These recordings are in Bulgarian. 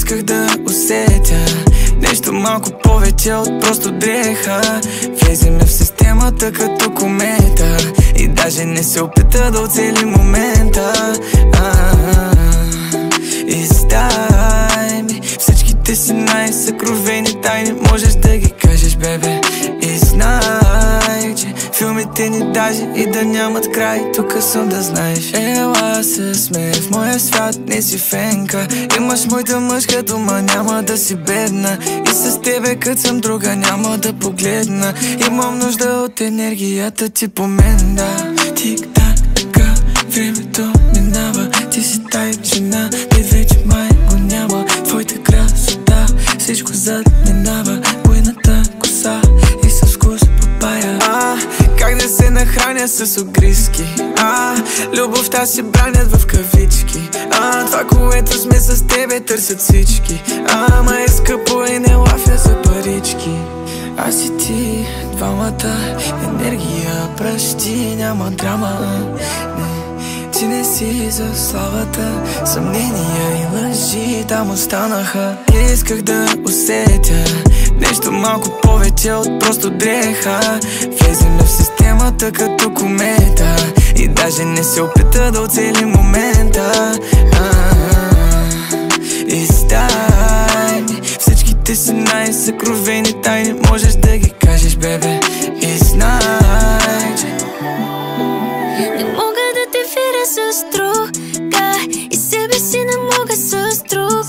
Исках да усетя нещо малко повече от просто дреха. Влеземе в системата като комета и даже не се опита да оцели момента. Издай ми всичките си най-съкровени тайни, можеш да ги кажеш, бебе. И знай, че филмите ни даже и да нямат край, тук съм да знаеш. Ела се смей, в моя свят не си фенка. Имаш моята мъжка дума, няма да си бедна. И с тебе кът съм друга, няма да погледна. Имам нужда от енергията ти по мен, да. Тик-така, времето минава. Ти си тая жена, те вече май го няма. Твоята красота, всичко задминава. Буйната коса и със вкус папая. Как да се нахраня с огризки? Любовта си бранят в кавички. Това, което сме с тебе, търсят всички. Ма е скъпо и не лафя за парички. Аз и ти, двамата, енергия, пръщи, няма драма. Ти не си за славата, съмнения и лъжи там останаха. Исках да усетя нещо малко повече от просто дреха. Влеземе в системата като комета и даже не се опита да оцели момента. Издай ми всичките си най-съкровени тайни, можеш да ги кажеш, бебе. И знай, че не мога да те фира с друга и себе си не мога с друг.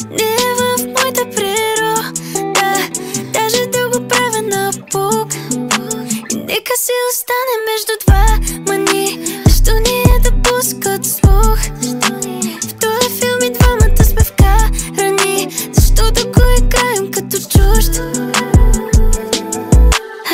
Не е в моята природа, даже да го правя напук. И нека си остане между два мани, защо ние да пускат слух. В този филм и двамата сме вкарани, защото го играем като чужд.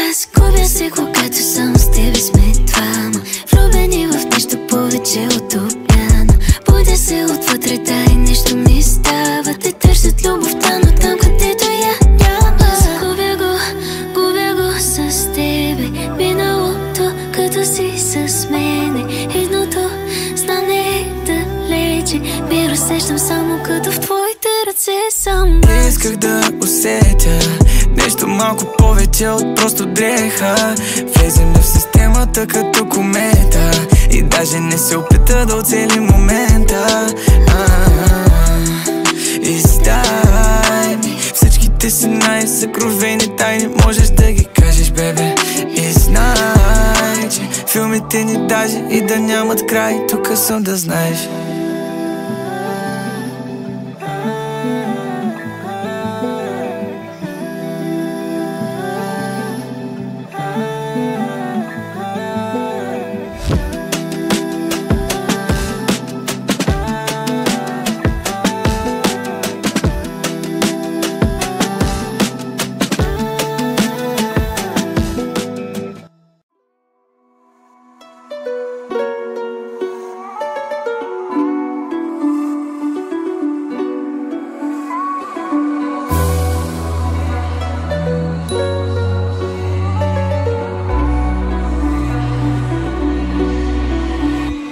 Аз губя се, когато съм с тебе, сме двама, влюбени в нещо повече от обмяна. Будя се отвътре, дай нещо ми става. Те търсят любовта, но там, където я няма. Губя го с тебе, миналото, като си с мене. Едното знане е далече, ми разсещам само като в твоите ръце съм. Исках да усетя нещо малко повече от просто дреха. Влеземе в системата като комета и даже не се опита да оцели момента. Издай ми всичките си най-съкровени тайни, можеш да ги кажеш, бебе. И знай, че филмите ни даже и да нямат край, тук съм да знаеш.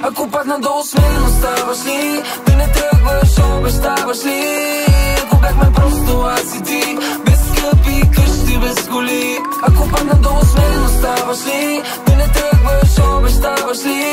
Ако падна долу с мен, оставаш ли? Да не тръгваш, обещаваш ли? Ако бяхме просто аз и ти, без скъпи къщи, без коли. Ако падна долу с мен, оставаш ли? Да не тръгваш, обещаваш ли?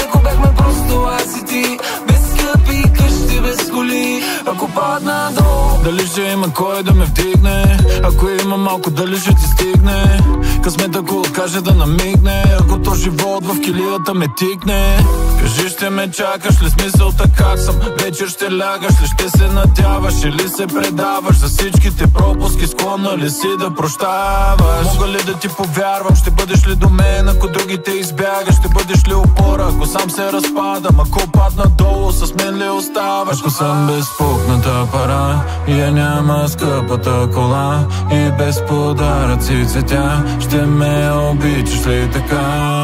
Ако бяхме просто аз и ти, без скъпи къщи, без коли. Ако падна долу, дали ще има кой да ме вдигне? Ако има малко, дали ще ти стигне? Късмет ако откаже да намигне, ако то живот в килията ме тикне. Кажи, ще ме чакаш ли, смисълта как съм? Вечер ще лягаш ли, ще се надяваш или се предаваш? За всичките пропуски склонна ли си да прощаваш? Мога ли да ти повярвам, ще бъдеш ли до мен, ако другите избягаш? Ще бъдеш ли опора, ако сам се разпадам? Ако падна долу, с мен ли оставаш? Ако съм без пукната пара и я няма скъпата кола, и без подаръци цветя, ще ме обичаш ли така?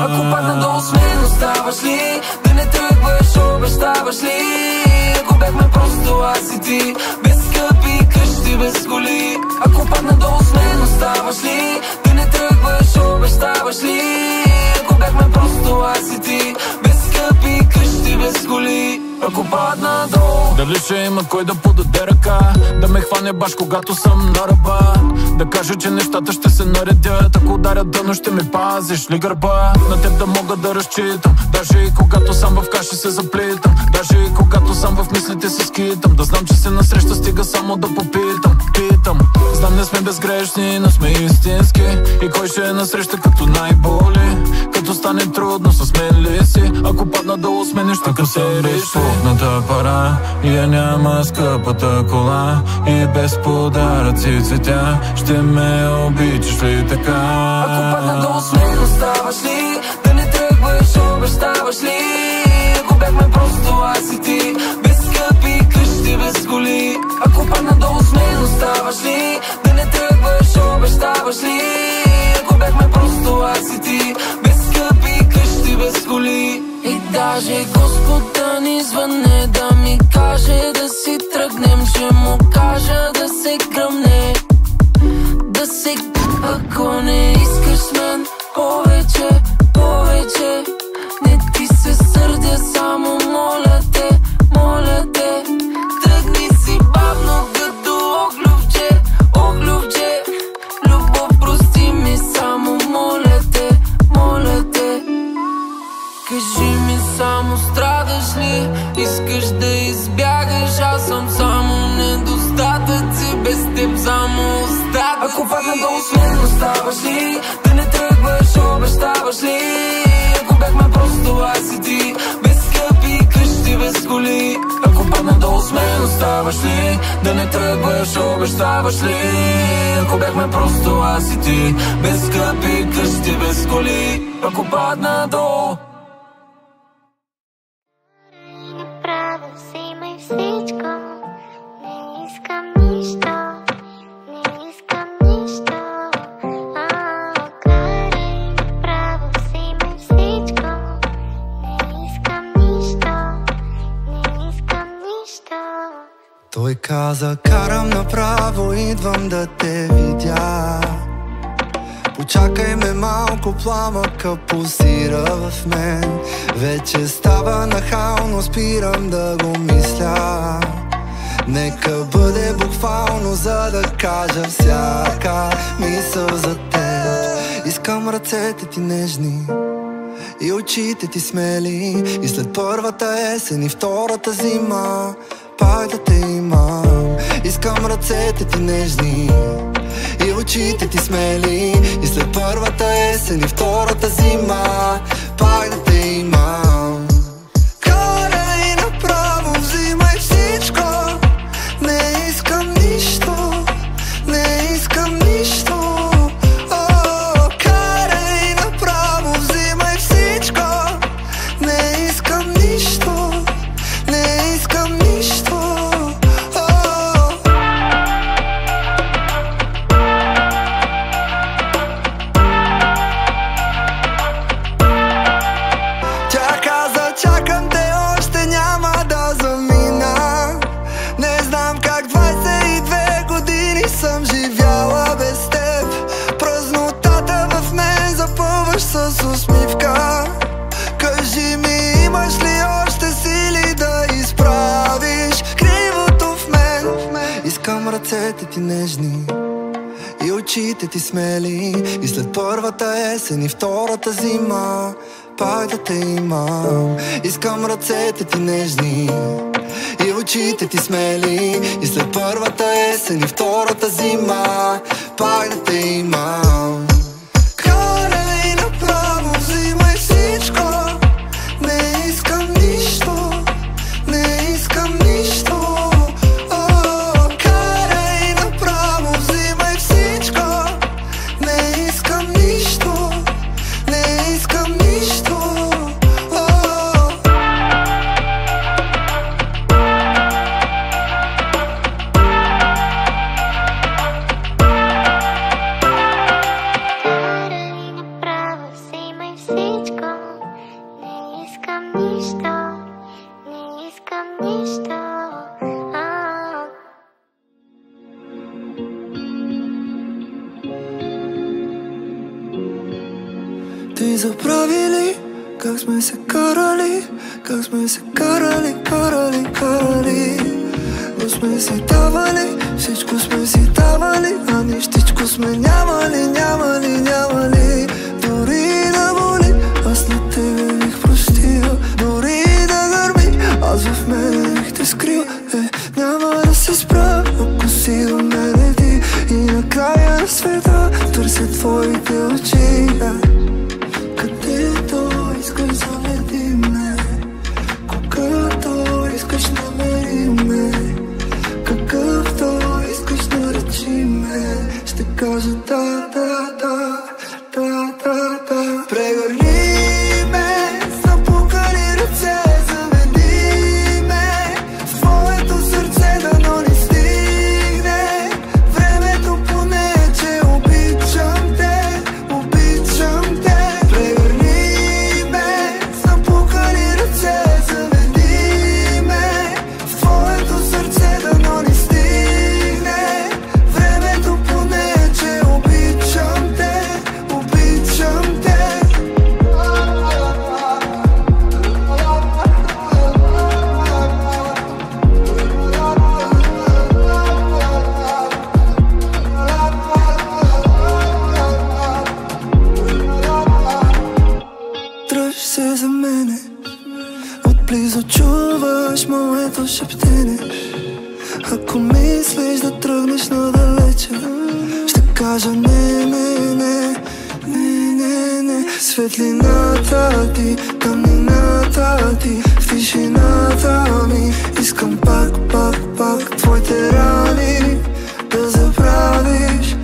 Ако падна долу с мен, оставаш ли? Да не тръгваш, обещаваш ли? Ако бяхме просто аз и ти, без скъпи къщи, без коли. Ако падна долу с мен, оставаш ли? Да не тръгваш, обещаваш ли? Ако бяхме просто аз и ти, без скъпи къщи, без коли. Ако падна долу, Дали ще има кой да подаде ръка, да ме хване баш когато съм на ръба, да кажа, че нещата ще се наредят, ако ударят дъно ще ми пазиш ли гърба. На теб да мога да разчитам, даже и когато сам в каши се заплитам, даже и когато сам в мислите се скитам, да знам, че се насреща, стига само да попитам. Знам, не сме безгрешни, но сме истински, и кой ще е насреща като най-боли, като стане трудно, с мен ли си? Ако падна долу с мен, ще касериш плотната пара, и я няма скъпата кола, и без подаръци цветя, ще ме обичаш ли така? Ако падна долу с мен, оставаш ли? Да не тръгваш, обещаваш ли? Ако бяхме просто аз и ти, без скъпи къщи, без коли. Ако падна долу с мен, оставаш ли? Да не тръгваш, обещаваш ли? Ако бяхме просто аз и ти, без скъпи къщи, без коли. И даже Господ да ни звънне, да ми каже да си тръгнем, ще му кажа да се гръмне, да се... Ако не искаш с мен повече, повече, не ти се сърдя, само моля те, моля те. Тръгни си бавно като оглювче, оглювче. Любов, прости ми, само моля те, моля те. Кажи ми само, страдаш ли? Искаш да избягаш, аз съм само недостатъци, без теб само остатъци. Ако падна долу с мен, оставаш ли? Да не тръгваш, обещаваш ли? Ако бяхме просто аз и ти, без скъпи къщи, без коли. Ако падна долу с мен, оставаш ли? Да не тръгваш, обещаваш ли? Ако бяхме просто аз и ти, без скъпи къщи, без коли. Ако падна долу. Направо взимай всичко, не искам нищо, не искам нищо. Карай, направо взимай всичко, не искам нищо, не искам нищо. Той каза, карам направо, идвам да те видя. Почакай ме малко, пламъка пулсира в мен. Вече става нахално, спирам да го мисля. Нека бъде буквално, за да кажа всяка мисъл за теб. Искам ръцете ти нежни и очите ти смели, и след първата есен и втората зима пак да те имам. Искам ръцете ти нежни и очите ти смели, и след първата есен и втората зима пак да те имам. Карай направо, взимай всичко, не искам нищо, не искам нищо. Карай направо, взимай всичко, не искам нищо, не искам нищо. Чакам те, още няма да замина. Не знам как 22 години съм живяла без теб. Празнотата в мен запълваш с усмивка. Кажи ми, имаш ли още сили да изправиш кривото в мен? Искам ръцете ти нежни и очите ти смели, и след първата есен и втората зима пак да те имам. Искам ръцете ти нежни и очите ти смели, и след първата есен и втората зима пак да те имам. Карай направо, взимай всичко, не искам нищо, не искам нищо. Карай направо, взимай всичко, не искам нищо, не искам нищо. Карай направо, взимай всичко, не искам нищо, не искам нищо. Ти забрави ли как сме се карали, как сме се карали, карали, карали? но сме си давали, всичко сме си давали, а нищичко сме нямали, нямали, нямали. Дори да боли, аз на тебе бих простил, дори да гърми, аз в мене бих те скрил. Няма да се спра, ако си до мене ти, и на края на света търся твоите очи. Където искаш заведи ме, когато искаш намери ме, какъвто искаш наречи ме, ще кажа да, да, да, да, да, да. Прегърни ме, запукани ръце, заведи ме в твоето сърце, дано ни стигне времето, поне че обичам те, обичам те. Прегърни ме, запукани ръце, заведи ме в твоето сърце, дано ни стигне времето, поне че обичам те, обичам те. Дръж се за мене, отблизо чуваш моето шептене. Ако мислиш да тръгнеш надалече, ще кажа не, не, не, не, не, не. Светлината ти, тъмнината ти, в тишината ми искам пак, пак, пак твоите рани да забравиш.